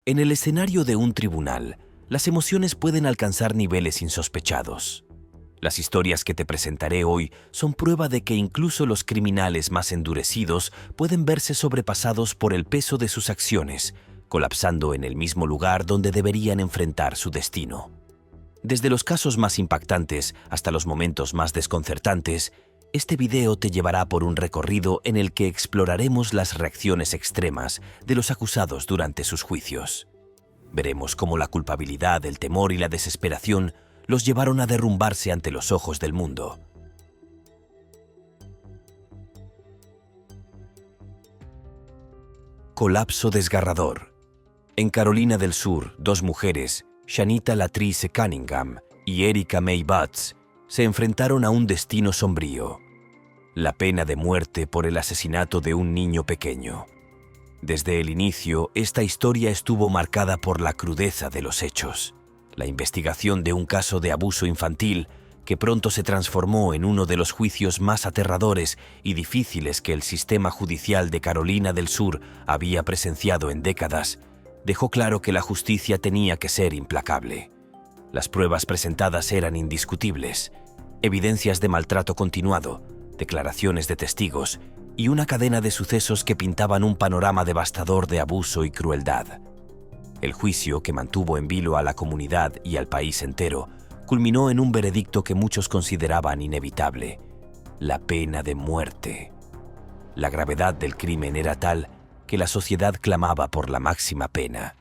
En el escenario de un tribunal, las emociones pueden alcanzar niveles insospechados. Las historias que te presentaré hoy son prueba de que incluso los criminales más endurecidos pueden verse sobrepasados por el peso de sus acciones, colapsando en el mismo lugar donde deberían enfrentar su destino. Desde los casos más impactantes hasta los momentos más desconcertantes, este video te llevará por un recorrido en el que exploraremos las reacciones extremas de los acusados durante sus juicios. Veremos cómo la culpabilidad, el temor y la desesperación los llevaron a derrumbarse ante los ojos del mundo. Colapso desgarrador. En Carolina del Sur, dos mujeres, Shanita Latrice Cunningham y Erica May Butts, se enfrentaron a un destino sombrío: la pena de muerte por el asesinato de un niño pequeño. Desde el inicio, esta historia estuvo marcada por la crudeza de los hechos. La investigación de un caso de abuso infantil que pronto se transformó en uno de los juicios más aterradores y difíciles que el sistema judicial de Carolina del Sur había presenciado en décadas, dejó claro que la justicia tenía que ser implacable. Las pruebas presentadas eran indiscutibles: evidencias de maltrato continuado, declaraciones de testigos y una cadena de sucesos que pintaban un panorama devastador de abuso y crueldad. El juicio, que mantuvo en vilo a la comunidad y al país entero, culminó en un veredicto que muchos consideraban inevitable: la pena de muerte. La gravedad del crimen era tal que la sociedad clamaba por la máxima pena.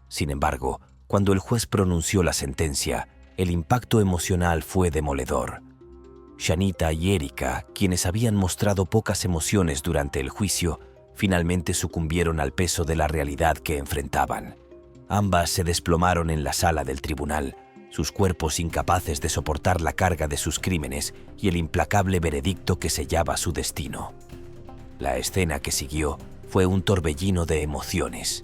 Sin embargo, cuando el juez pronunció la sentencia, el impacto emocional fue demoledor. Shanita y Erica, quienes habían mostrado pocas emociones durante el juicio, finalmente sucumbieron al peso de la realidad que enfrentaban. Ambas se desplomaron en la sala del tribunal, sus cuerpos incapaces de soportar la carga de sus crímenes y el implacable veredicto que sellaba su destino. La escena que siguió fue un torbellino de emociones.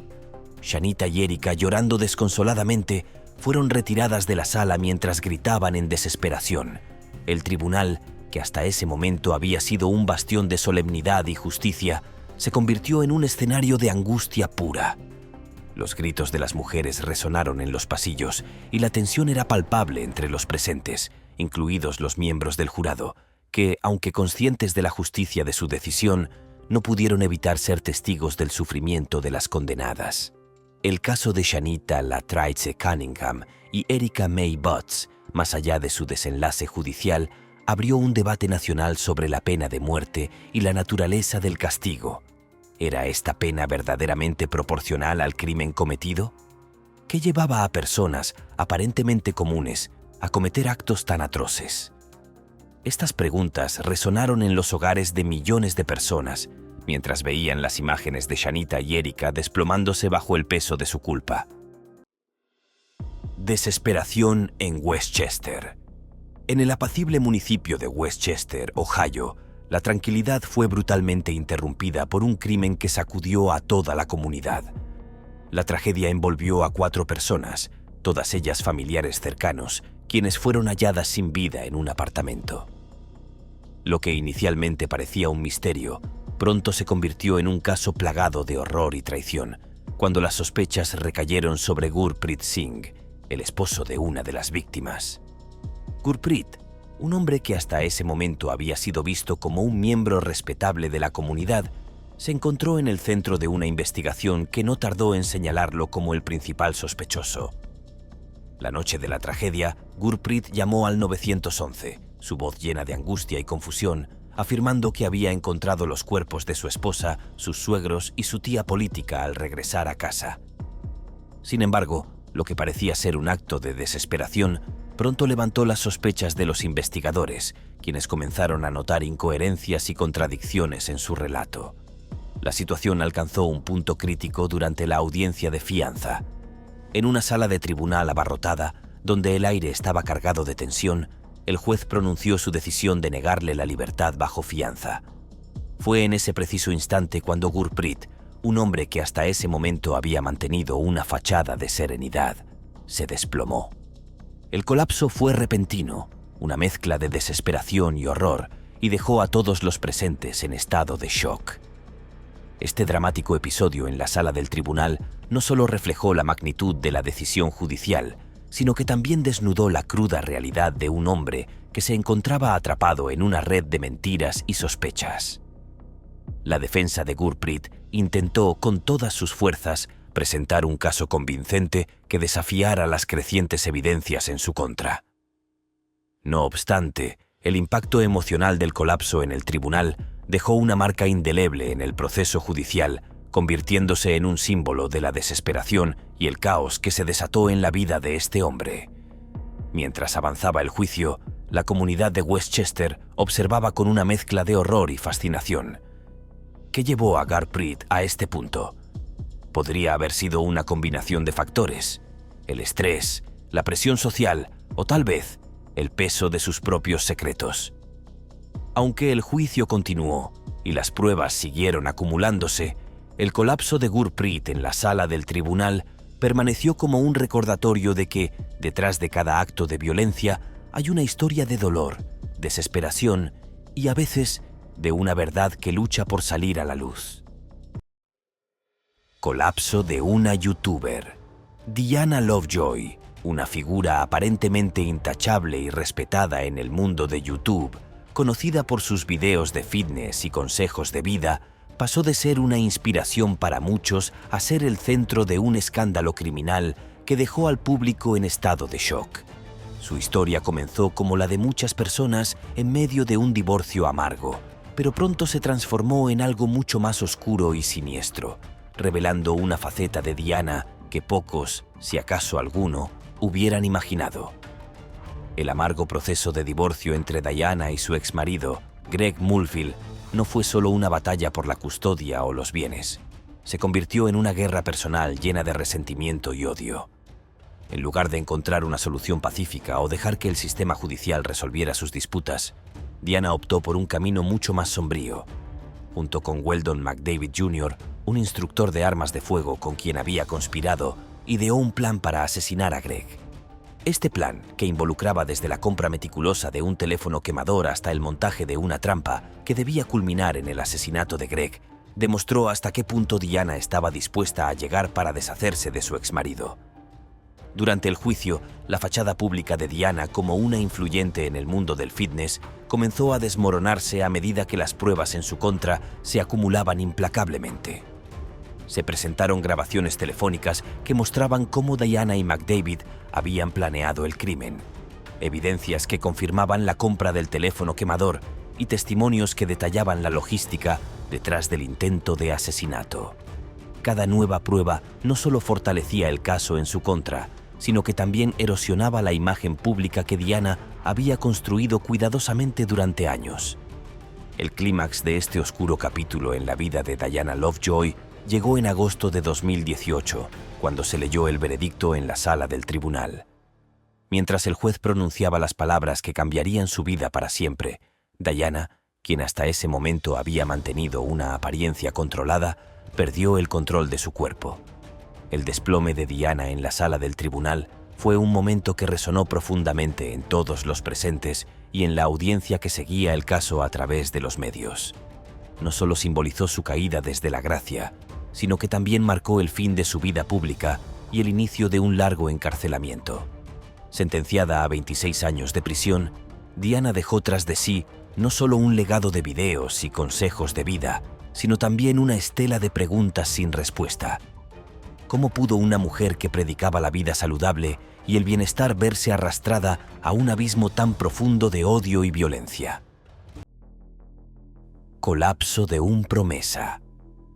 Shanita y Erica, llorando desconsoladamente, fueron retiradas de la sala mientras gritaban en desesperación. El tribunal, que hasta ese momento había sido un bastión de solemnidad y justicia, se convirtió en un escenario de angustia pura. Los gritos de las mujeres resonaron en los pasillos y la tensión era palpable entre los presentes, incluidos los miembros del jurado, que, aunque conscientes de la justicia de su decisión, no pudieron evitar ser testigos del sufrimiento de las condenadas. El caso de Shanita Latrice Cunningham y Erica May Butts, más allá de su desenlace judicial, abrió un debate nacional sobre la pena de muerte y la naturaleza del castigo. ¿Era esta pena verdaderamente proporcional al crimen cometido? ¿Qué llevaba a personas aparentemente comunes a cometer actos tan atroces? Estas preguntas resonaron en los hogares de millones de personas mientras veían las imágenes de Shanita y Erica desplomándose bajo el peso de su culpa. Desesperación en Westchester. En el apacible municipio de Westchester, Ohio, la tranquilidad fue brutalmente interrumpida por un crimen que sacudió a toda la comunidad. La tragedia envolvió a 4 personas, todas ellas familiares cercanos, quienes fueron halladas sin vida en un apartamento. Lo que inicialmente parecía un misterio, pronto se convirtió en un caso plagado de horror y traición, cuando las sospechas recayeron sobre Gurpreet Singh, el esposo de una de las víctimas. Gurpreet, un hombre que hasta ese momento había sido visto como un miembro respetable de la comunidad, se encontró en el centro de una investigación que no tardó en señalarlo como el principal sospechoso. La noche de la tragedia, Gurpreet llamó al 911, su voz llena de angustia y confusión, afirmando que había encontrado los cuerpos de su esposa, sus suegros y su tía política al regresar a casa. Sin embargo, lo que parecía ser un acto de desesperación pronto levantó las sospechas de los investigadores, quienes comenzaron a notar incoherencias y contradicciones en su relato. La situación alcanzó un punto crítico durante la audiencia de fianza. En una sala de tribunal abarrotada, donde el aire estaba cargado de tensión, el juez pronunció su decisión de negarle la libertad bajo fianza. Fue en ese preciso instante cuando Gurpreet, un hombre que hasta ese momento había mantenido una fachada de serenidad, se desplomó. El colapso fue repentino, una mezcla de desesperación y horror, y dejó a todos los presentes en estado de shock. Este dramático episodio en la sala del tribunal no solo reflejó la magnitud de la decisión judicial, sino que también desnudó la cruda realidad de un hombre que se encontraba atrapado en una red de mentiras y sospechas. La defensa de Gurpreet intentó con todas sus fuerzas presentar un caso convincente que desafiara las crecientes evidencias en su contra. No obstante, el impacto emocional del colapso en el tribunal dejó una marca indeleble en el proceso judicial, convirtiéndose en un símbolo de la desesperación y el caos que se desató en la vida de este hombre. Mientras avanzaba el juicio, la comunidad de Westchester observaba con una mezcla de horror y fascinación. ¿Qué llevó a Gurpreet a este punto? Podría haber sido una combinación de factores: el estrés, la presión social o tal vez el peso de sus propios secretos. Aunque el juicio continuó y las pruebas siguieron acumulándose, el colapso de Gurpreet en la sala del tribunal permaneció como un recordatorio de que, detrás de cada acto de violencia, hay una historia de dolor, desesperación y a veces de una verdad que lucha por salir a la luz. Colapso de una youtuber. Diana Lovejoy, una figura aparentemente intachable y respetada en el mundo de YouTube, conocida por sus videos de fitness y consejos de vida, pasó de ser una inspiración para muchos a ser el centro de un escándalo criminal que dejó al público en estado de shock. Su historia comenzó como la de muchas personas en medio de un divorcio amargo, pero pronto se transformó en algo mucho más oscuro y siniestro, revelando una faceta de Diana que pocos, si acaso alguno, hubieran imaginado. El amargo proceso de divorcio entre Diana y su exmarido, Greg Mulvihill, no fue solo una batalla por la custodia o los bienes. Se convirtió en una guerra personal llena de resentimiento y odio. En lugar de encontrar una solución pacífica o dejar que el sistema judicial resolviera sus disputas, Diana optó por un camino mucho más sombrío. Junto con Weldon McDavid Jr., un instructor de armas de fuego con quien había conspirado, ideó un plan para asesinar a Greg. Este plan, que involucraba desde la compra meticulosa de un teléfono quemador hasta el montaje de una trampa que debía culminar en el asesinato de Greg, demostró hasta qué punto Diana estaba dispuesta a llegar para deshacerse de su exmarido. Durante el juicio, la fachada pública de Diana como una influyente en el mundo del fitness comenzó a desmoronarse a medida que las pruebas en su contra se acumulaban implacablemente. Se presentaron grabaciones telefónicas que mostraban cómo Diana y McDavid habían planeado el crimen, evidencias que confirmaban la compra del teléfono quemador y testimonios que detallaban la logística detrás del intento de asesinato. Cada nueva prueba no solo fortalecía el caso en su contra, sino que también erosionaba la imagen pública que Diana había construido cuidadosamente durante años. El clímax de este oscuro capítulo en la vida de Diana Lovejoy llegó en agosto de 2018, cuando se leyó el veredicto en la sala del tribunal. Mientras el juez pronunciaba las palabras que cambiarían su vida para siempre, Diana, quien hasta ese momento había mantenido una apariencia controlada, perdió el control de su cuerpo. El desplome de Diana en la sala del tribunal fue un momento que resonó profundamente en todos los presentes y en la audiencia que seguía el caso a través de los medios. No solo simbolizó su caída desde la gracia, sino que también marcó el fin de su vida pública y el inicio de un largo encarcelamiento. Sentenciada a 26 años de prisión, Diana dejó tras de sí no solo un legado de videos y consejos de vida, sino también una estela de preguntas sin respuesta. ¿Cómo pudo una mujer que predicaba la vida saludable y el bienestar verse arrastrada a un abismo tan profundo de odio y violencia? Colapso de un promesa.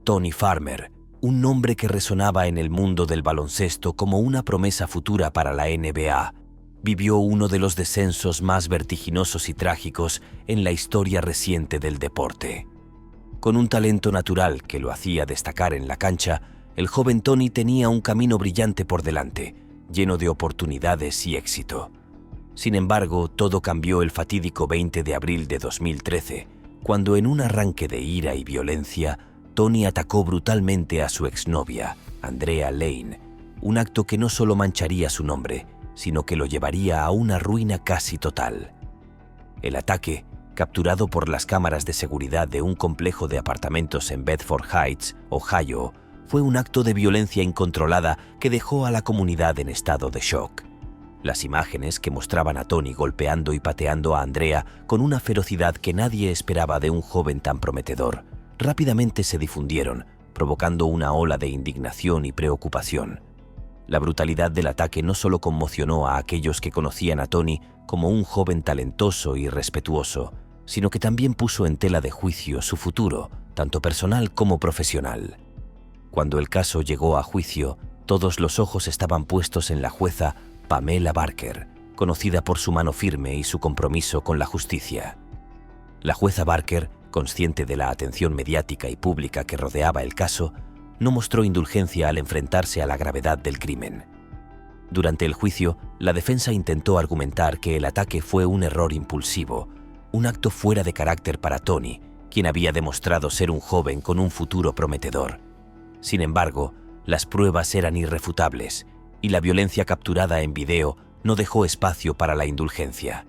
Tony Farmer, un nombre que resonaba en el mundo del baloncesto como una promesa futura para la NBA, vivió uno de los descensos más vertiginosos y trágicos en la historia reciente del deporte. Con un talento natural que lo hacía destacar en la cancha, el joven Tony tenía un camino brillante por delante, lleno de oportunidades y éxito. Sin embargo, todo cambió el fatídico 20 de abril de 2013, cuando en un arranque de ira y violencia, Tony atacó brutalmente a su exnovia, Andrea Lane, un acto que no solo mancharía su nombre, sino que lo llevaría a una ruina casi total. El ataque, capturado por las cámaras de seguridad de un complejo de apartamentos en Bedford Heights, Ohio, fue un acto de violencia incontrolada que dejó a la comunidad en estado de shock. Las imágenes que mostraban a Tony golpeando y pateando a Andrea con una ferocidad que nadie esperaba de un joven tan prometedor, rápidamente se difundieron, provocando una ola de indignación y preocupación. La brutalidad del ataque no solo conmocionó a aquellos que conocían a Tony como un joven talentoso y respetuoso, sino que también puso en tela de juicio su futuro, tanto personal como profesional. Cuando el caso llegó a juicio, todos los ojos estaban puestos en la jueza Pamela Barker, conocida por su mano firme y su compromiso con la justicia. La jueza Barker, consciente de la atención mediática y pública que rodeaba el caso, no mostró indulgencia al enfrentarse a la gravedad del crimen. Durante el juicio, la defensa intentó argumentar que el ataque fue un error impulsivo, un acto fuera de carácter para Tony, quien había demostrado ser un joven con un futuro prometedor. Sin embargo, las pruebas eran irrefutables y la violencia capturada en video no dejó espacio para la indulgencia.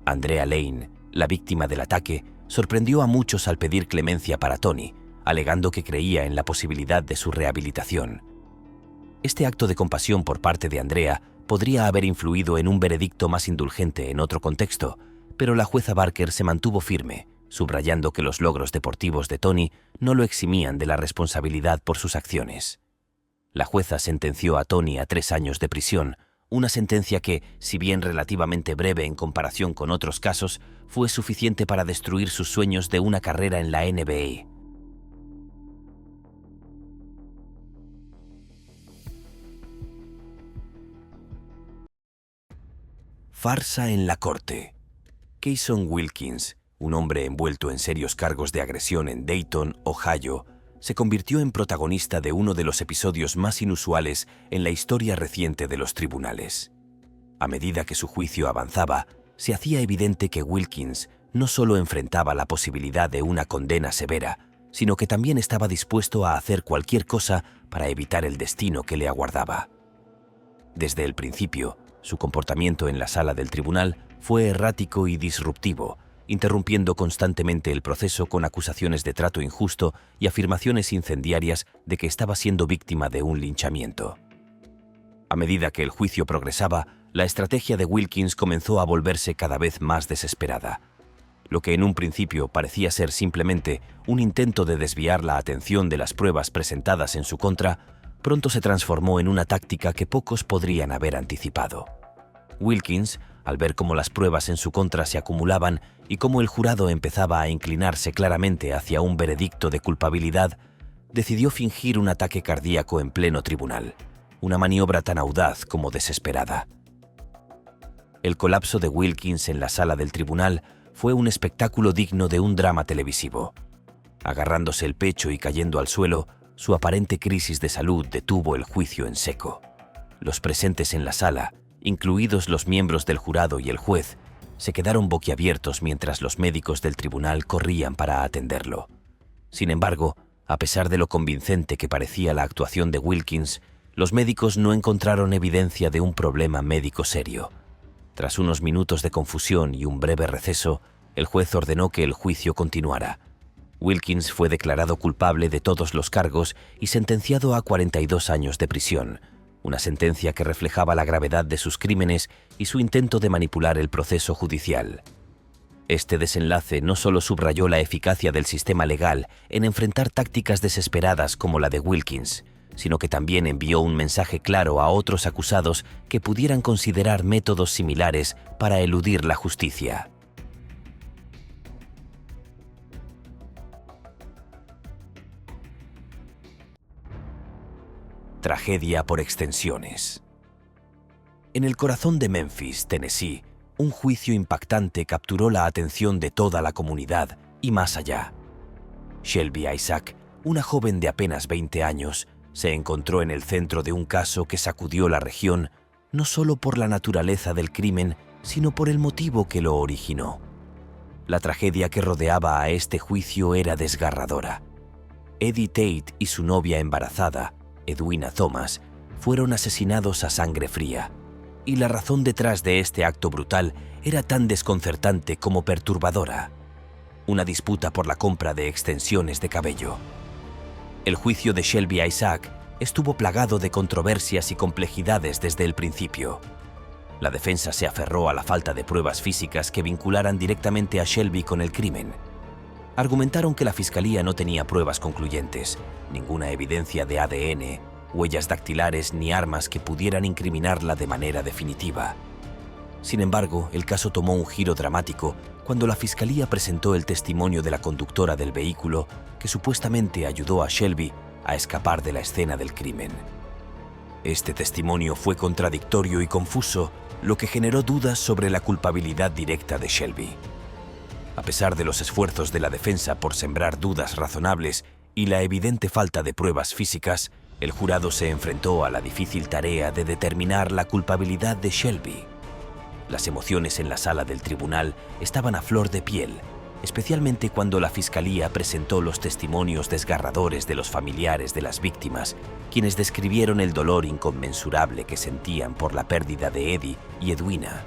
Andrea Lane, la víctima del ataque, sorprendió a muchos al pedir clemencia para Tony, alegando que creía en la posibilidad de su rehabilitación. Este acto de compasión por parte de Andrea podría haber influido en un veredicto más indulgente en otro contexto, pero la jueza Barker se mantuvo firme, subrayando que los logros deportivos de Tony no lo eximían de la responsabilidad por sus acciones. La jueza sentenció a Tony a 3 años de prisión, una sentencia que, si bien relativamente breve en comparación con otros casos, fue suficiente para destruir sus sueños de una carrera en la NBA. Farsa en la corte. Cason Wilkins, un hombre envuelto en serios cargos de agresión en Dayton, Ohio, se convirtió en protagonista de uno de los episodios más inusuales en la historia reciente de los tribunales. A medida que su juicio avanzaba, se hacía evidente que Wilkins no solo enfrentaba la posibilidad de una condena severa, sino que también estaba dispuesto a hacer cualquier cosa para evitar el destino que le aguardaba. Desde el principio, su comportamiento en la sala del tribunal fue errático y disruptivo, interrumpiendo constantemente el proceso con acusaciones de trato injusto y afirmaciones incendiarias de que estaba siendo víctima de un linchamiento. A medida que el juicio progresaba, la estrategia de Wilkins comenzó a volverse cada vez más desesperada. Lo que en un principio parecía ser simplemente un intento de desviar la atención de las pruebas presentadas en su contra, pronto se transformó en una táctica que pocos podrían haber anticipado. Wilkins, al ver cómo las pruebas en su contra se acumulaban y cómo el jurado empezaba a inclinarse claramente hacia un veredicto de culpabilidad, decidió fingir un ataque cardíaco en pleno tribunal, una maniobra tan audaz como desesperada. El colapso de Wilkins en la sala del tribunal fue un espectáculo digno de un drama televisivo. Agarrándose el pecho y cayendo al suelo, su aparente crisis de salud detuvo el juicio en seco. Los presentes en la sala, incluidos los miembros del jurado y el juez, se quedaron boquiabiertos mientras los médicos del tribunal corrían para atenderlo. Sin embargo, a pesar de lo convincente que parecía la actuación de Wilkins, los médicos no encontraron evidencia de un problema médico serio. Tras unos minutos de confusión y un breve receso, el juez ordenó que el juicio continuara. Wilkins fue declarado culpable de todos los cargos y sentenciado a 42 años de prisión, una sentencia que reflejaba la gravedad de sus crímenes y su intento de manipular el proceso judicial. Este desenlace no solo subrayó la eficacia del sistema legal en enfrentar tácticas desesperadas como la de Wilkins, sino que también envió un mensaje claro a otros acusados que pudieran considerar métodos similares para eludir la justicia. Tragedia por extensiones. En el corazón de Memphis, Tennessee, un juicio impactante capturó la atención de toda la comunidad y más allá. Shelby Isaac, una joven de apenas 20 años, se encontró en el centro de un caso que sacudió la región no solo por la naturaleza del crimen, sino por el motivo que lo originó. La tragedia que rodeaba a este juicio era desgarradora. Eddie Tate y su novia embarazada, Edwina Thomas, fueron asesinados a sangre fría, y la razón detrás de este acto brutal era tan desconcertante como perturbadora: una disputa por la compra de extensiones de cabello. El juicio de Shelby Isaac estuvo plagado de controversias y complejidades desde el principio. La defensa se aferró a la falta de pruebas físicas que vincularan directamente a Shelby con el crimen. Argumentaron que la fiscalía no tenía pruebas concluyentes, ninguna evidencia de ADN, huellas dactilares ni armas que pudieran incriminarla de manera definitiva. Sin embargo, el caso tomó un giro dramático cuando la fiscalía presentó el testimonio de la conductora del vehículo que supuestamente ayudó a Shelby a escapar de la escena del crimen. Este testimonio fue contradictorio y confuso, lo que generó dudas sobre la culpabilidad directa de Shelby. A pesar de los esfuerzos de la defensa por sembrar dudas razonables y la evidente falta de pruebas físicas, el jurado se enfrentó a la difícil tarea de determinar la culpabilidad de Shelby. Las emociones en la sala del tribunal estaban a flor de piel, especialmente cuando la fiscalía presentó los testimonios desgarradores de los familiares de las víctimas, quienes describieron el dolor inconmensurable que sentían por la pérdida de Eddie y Edwina.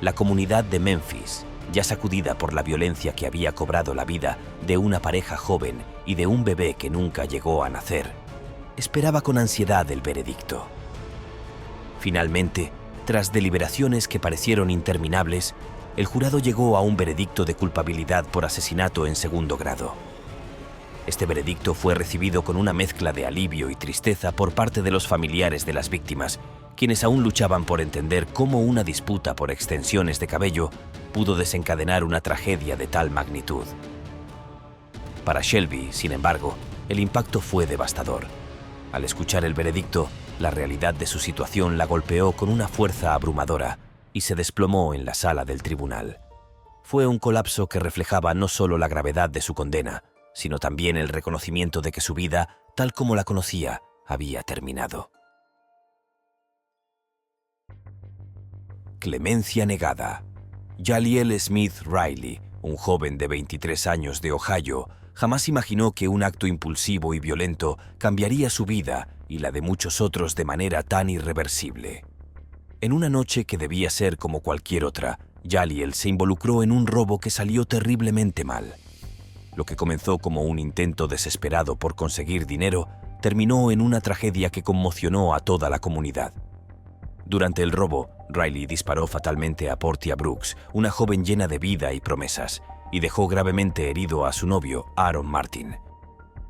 La comunidad de Memphis, ya sacudida por la violencia que había cobrado la vida de una pareja joven y de un bebé que nunca llegó a nacer, esperaba con ansiedad el veredicto. Finalmente, tras deliberaciones que parecieron interminables, el jurado llegó a un veredicto de culpabilidad por asesinato en segundo grado. Este veredicto fue recibido con una mezcla de alivio y tristeza por parte de los familiares de las víctimas, quienes aún luchaban por entender cómo una disputa por extensiones de cabello pudo desencadenar una tragedia de tal magnitud. Para Shelby, sin embargo, el impacto fue devastador. Al escuchar el veredicto, la realidad de su situación la golpeó con una fuerza abrumadora y se desplomó en la sala del tribunal. Fue un colapso que reflejaba no solo la gravedad de su condena, sino también el reconocimiento de que su vida, tal como la conocía, había terminado. Clemencia negada. Jaliel Smith Riley, un joven de 23 años de Ohio, jamás imaginó que un acto impulsivo y violento cambiaría su vida y la de muchos otros de manera tan irreversible. En una noche que debía ser como cualquier otra, Jaliel se involucró en un robo que salió terriblemente mal. Lo que comenzó como un intento desesperado por conseguir dinero, terminó en una tragedia que conmocionó a toda la comunidad. Durante el robo, Riley disparó fatalmente a Portia Brooks, una joven llena de vida y promesas, y dejó gravemente herido a su novio, Aaron Martin.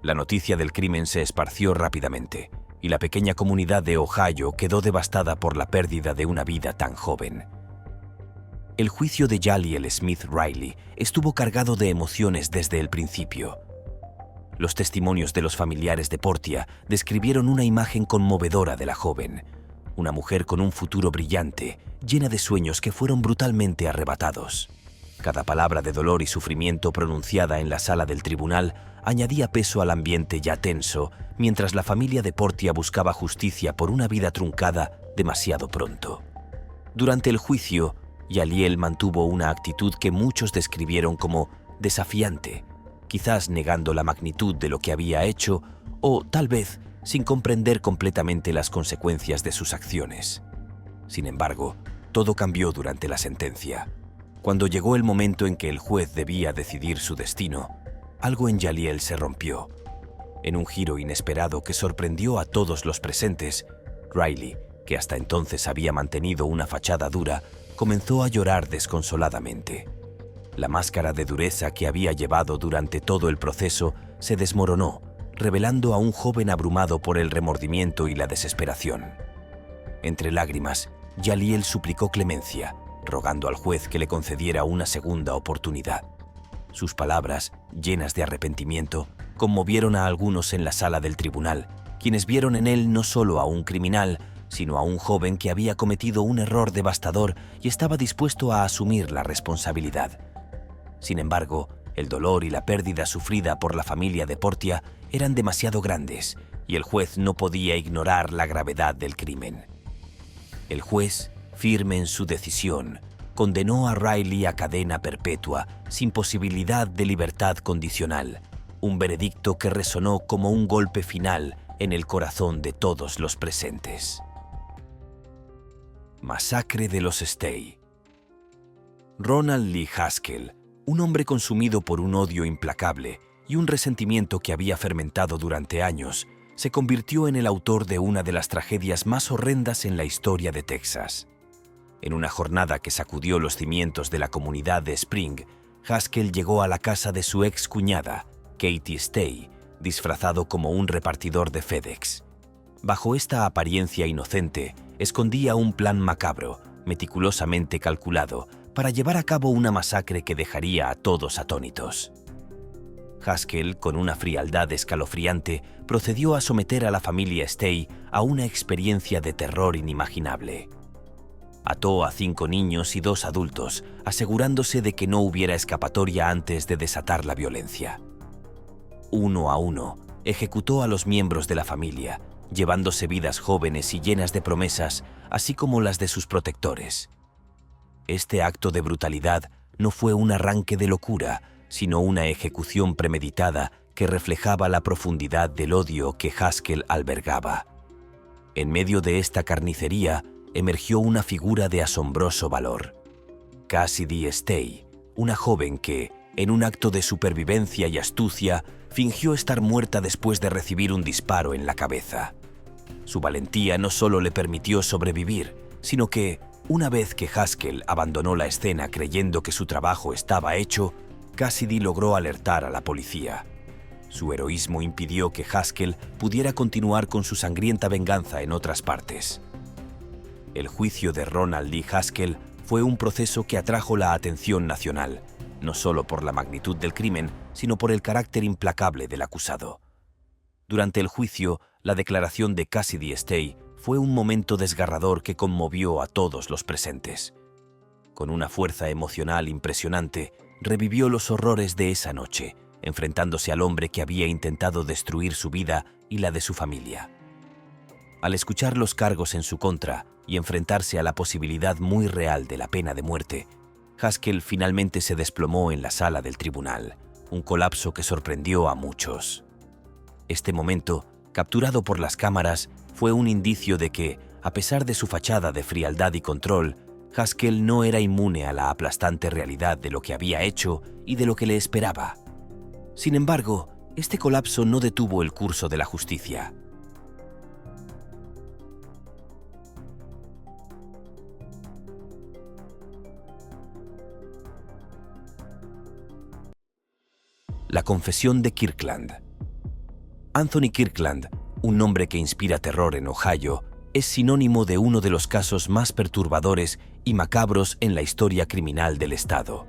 La noticia del crimen se esparció rápidamente, y la pequeña comunidad de Ohio quedó devastada por la pérdida de una vida tan joven. El juicio de Jaliel Smith Riley estuvo cargado de emociones desde el principio. Los testimonios de los familiares de Portia describieron una imagen conmovedora de la joven, una mujer con un futuro brillante, llena de sueños que fueron brutalmente arrebatados. Cada palabra de dolor y sufrimiento pronunciada en la sala del tribunal añadía peso al ambiente ya tenso, mientras la familia de Portia buscaba justicia por una vida truncada demasiado pronto. Durante el juicio, Jaliel mantuvo una actitud que muchos describieron como desafiante, quizás negando la magnitud de lo que había hecho o, tal vez, sin comprender completamente las consecuencias de sus acciones. Sin embargo, todo cambió durante la sentencia. Cuando llegó el momento en que el juez debía decidir su destino, algo en Jaliel se rompió. En un giro inesperado que sorprendió a todos los presentes, Riley, que hasta entonces había mantenido una fachada dura, comenzó a llorar desconsoladamente. La máscara de dureza que había llevado durante todo el proceso se desmoronó, revelando a un joven abrumado por el remordimiento y la desesperación. Entre lágrimas, Jaliel suplicó clemencia, rogando al juez que le concediera una segunda oportunidad. Sus palabras, llenas de arrepentimiento, conmovieron a algunos en la sala del tribunal, quienes vieron en él no solo a un criminal, sino a un joven que había cometido un error devastador y estaba dispuesto a asumir la responsabilidad. Sin embargo, el dolor y la pérdida sufrida por la familia de Portia eran demasiado grandes y el juez no podía ignorar la gravedad del crimen. El juez, firme en su decisión, condenó a Riley a cadena perpetua sin posibilidad de libertad condicional, un veredicto que resonó como un golpe final en el corazón de todos los presentes. Masacre de los Stay. Ronald Lee Haskell, un hombre consumido por un odio implacable y un resentimiento que había fermentado durante años, se convirtió en el autor de una de las tragedias más horrendas en la historia de Texas. En una jornada que sacudió los cimientos de la comunidad de Spring, Haskell llegó a la casa de su ex cuñada, Katie Stay, disfrazado como un repartidor de FedEx. Bajo esta apariencia inocente, escondía un plan macabro, meticulosamente calculado, para llevar a cabo una masacre que dejaría a todos atónitos. Haskell, con una frialdad escalofriante, procedió a someter a la familia Stay a una experiencia de terror inimaginable. Ató a 5 niños y 2 adultos, asegurándose de que no hubiera escapatoria antes de desatar la violencia. Uno a uno, ejecutó a los miembros de la familia, llevándose vidas jóvenes y llenas de promesas, así como las de sus protectores. Este acto de brutalidad no fue un arranque de locura, sino una ejecución premeditada que reflejaba la profundidad del odio que Haskell albergaba. En medio de esta carnicería emergió una figura de asombroso valor. Cassidy Stay, una joven que, en un acto de supervivencia y astucia, fingió estar muerta después de recibir un disparo en la cabeza. Su valentía no solo le permitió sobrevivir, sino que, una vez que Haskell abandonó la escena creyendo que su trabajo estaba hecho, Cassidy logró alertar a la policía. Su heroísmo impidió que Haskell pudiera continuar con su sangrienta venganza en otras partes. El juicio de Ronald Lee Haskell fue un proceso que atrajo la atención nacional, no solo por la magnitud del crimen, sino por el carácter implacable del acusado. Durante el juicio, la declaración de Cassidy Stay fue un momento desgarrador que conmovió a todos los presentes. Con una fuerza emocional impresionante, revivió los horrores de esa noche, enfrentándose al hombre que había intentado destruir su vida y la de su familia. Al escuchar los cargos en su contra y enfrentarse a la posibilidad muy real de la pena de muerte, Haskell finalmente se desplomó en la sala del tribunal, un colapso que sorprendió a muchos. Este momento, capturado por las cámaras, fue un indicio de que, a pesar de su fachada de frialdad y control, Haskell no era inmune a la aplastante realidad de lo que había hecho y de lo que le esperaba. Sin embargo, este colapso no detuvo el curso de la justicia. La confesión de Kirkland. Anthony Kirkland, un nombre que inspira terror en Ohio, es sinónimo de uno de los casos más perturbadores y macabros en la historia criminal del estado.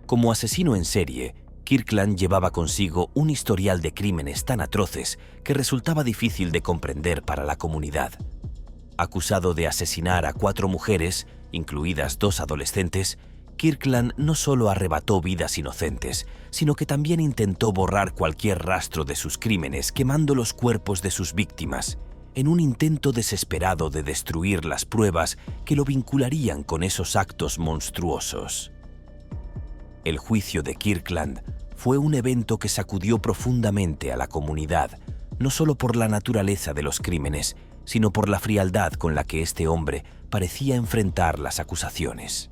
Como asesino en serie, Kirkland llevaba consigo un historial de crímenes tan atroces que resultaba difícil de comprender para la comunidad. Acusado de asesinar a 4 mujeres, incluidas 2 adolescentes, Kirkland no solo arrebató vidas inocentes, sino que también intentó borrar cualquier rastro de sus crímenes quemando los cuerpos de sus víctimas, en un intento desesperado de destruir las pruebas que lo vincularían con esos actos monstruosos. El juicio de Kirkland fue un evento que sacudió profundamente a la comunidad, no solo por la naturaleza de los crímenes, sino por la frialdad con la que este hombre parecía enfrentar las acusaciones.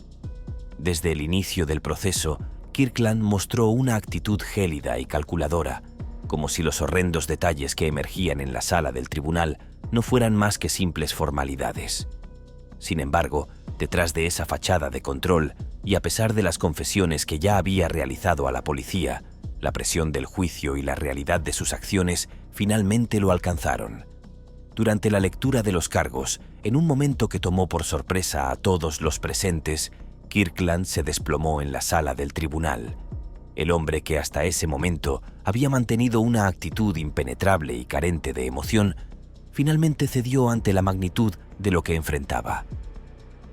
Desde el inicio del proceso, Kirkland mostró una actitud gélida y calculadora, como si los horrendos detalles que emergían en la sala del tribunal no fueran más que simples formalidades. Sin embargo, detrás de esa fachada de control, y a pesar de las confesiones que ya había realizado a la policía, la presión del juicio y la realidad de sus acciones finalmente lo alcanzaron. Durante la lectura de los cargos, en un momento que tomó por sorpresa a todos los presentes, Kirkland se desplomó en la sala del tribunal. El hombre que hasta ese momento había mantenido una actitud impenetrable y carente de emoción, finalmente cedió ante la magnitud de lo que enfrentaba.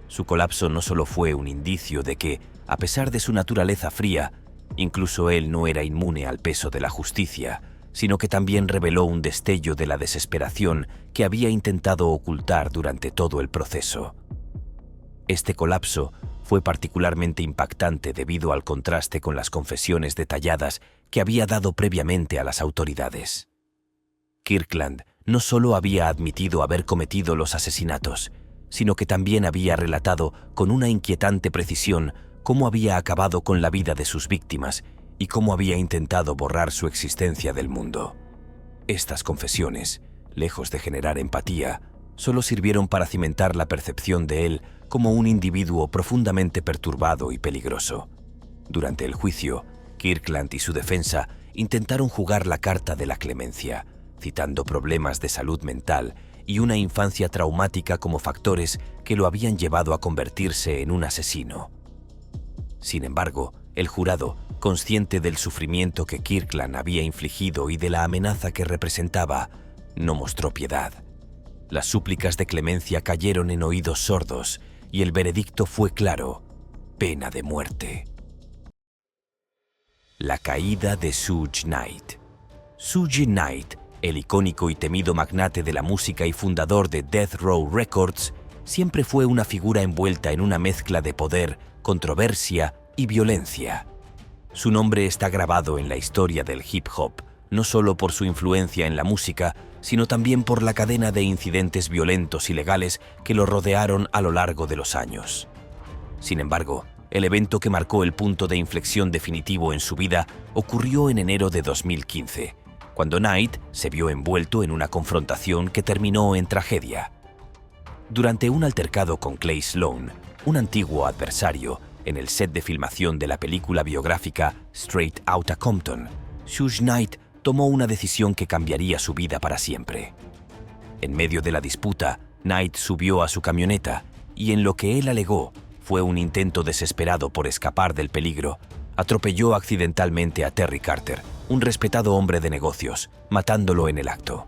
Su colapso no solo fue un indicio de que, a pesar de su naturaleza fría, incluso él no era inmune al peso de la justicia, sino que también reveló un destello de la desesperación que había intentado ocultar durante todo el proceso. Este colapso fue particularmente impactante debido al contraste con las confesiones detalladas que había dado previamente a las autoridades. Kirkland no solo había admitido haber cometido los asesinatos, sino que también había relatado con una inquietante precisión cómo había acabado con la vida de sus víctimas y cómo había intentado borrar su existencia del mundo. Estas confesiones, lejos de generar empatía, solo sirvieron para cimentar la percepción de él como un individuo profundamente perturbado y peligroso. Durante el juicio, Kirkland y su defensa intentaron jugar la carta de la clemencia, citando problemas de salud mental y una infancia traumática como factores que lo habían llevado a convertirse en un asesino. Sin embargo, el jurado, consciente del sufrimiento que Kirkland había infligido y de la amenaza que representaba, no mostró piedad. Las súplicas de clemencia cayeron en oídos sordos y el veredicto fue claro: pena de muerte. La caída de Suge Knight. Suge Knight, el icónico y temido magnate de la música y fundador de Death Row Records, siempre fue una figura envuelta en una mezcla de poder, controversia y violencia. Su nombre está grabado en la historia del hip hop, no solo por su influencia en la música, sino también por la cadena de incidentes violentos y legales que lo rodearon a lo largo de los años. Sin embargo, el evento que marcó el punto de inflexión definitivo en su vida ocurrió en enero de 2015, cuando Knight se vio envuelto en una confrontación que terminó en tragedia. Durante un altercado con Clay Sloan, un antiguo adversario, en el set de filmación de la película biográfica Straight Outta Compton, Suge Knight tomó una decisión que cambiaría su vida para siempre. En medio de la disputa, Knight subió a su camioneta y, en lo que él alegó fue un intento desesperado por escapar del peligro, atropelló accidentalmente a Terry Carter, un respetado hombre de negocios, matándolo en el acto.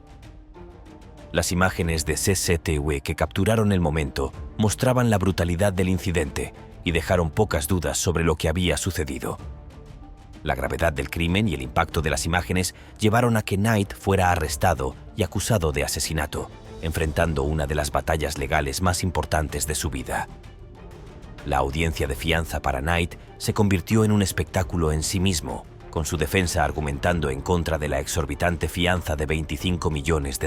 Las imágenes de CCTV que capturaron el momento mostraban la brutalidad del incidente y dejaron pocas dudas sobre lo que había sucedido. La gravedad del crimen y el impacto de las imágenes llevaron a que Knight fuera arrestado y acusado de asesinato, enfrentando una de las batallas legales más importantes de su vida. La audiencia de fianza para Knight se convirtió en un espectáculo en sí mismo, con su defensa argumentando en contra de la exorbitante fianza de $25 millones.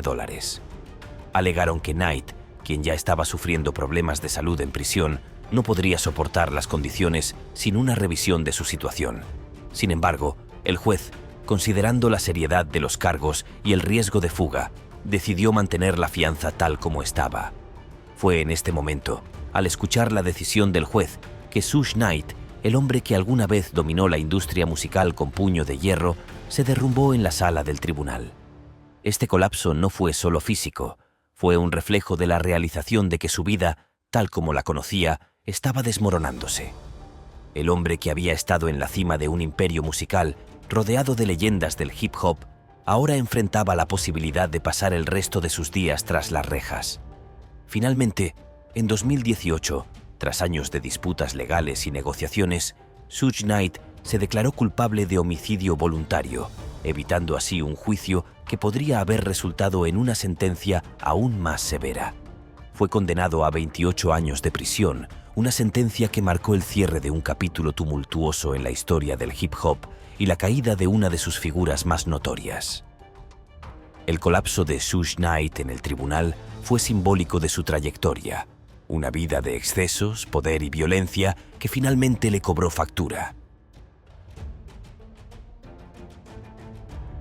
Alegaron que Knight, quien ya estaba sufriendo problemas de salud en prisión, no podría soportar las condiciones sin una revisión de su situación. Sin embargo, el juez, considerando la seriedad de los cargos y el riesgo de fuga, decidió mantener la fianza tal como estaba. Fue en este momento, al escuchar la decisión del juez, que Suge Knight, el hombre que alguna vez dominó la industria musical con puño de hierro, se derrumbó en la sala del tribunal. Este colapso no fue solo físico, fue un reflejo de la realización de que su vida, tal como la conocía, estaba desmoronándose. El hombre que había estado en la cima de un imperio musical, rodeado de leyendas del hip hop, ahora enfrentaba la posibilidad de pasar el resto de sus días tras las rejas. Finalmente, en 2018, tras años de disputas legales y negociaciones, Suge Knight se declaró culpable de homicidio voluntario, evitando así un juicio que podría haber resultado en una sentencia aún más severa. Fue condenado a 28 años de prisión, una sentencia que marcó el cierre de un capítulo tumultuoso en la historia del hip hop y la caída de una de sus figuras más notorias. El colapso de Suge Knight en el tribunal fue simbólico de su trayectoria, una vida de excesos, poder y violencia que finalmente le cobró factura.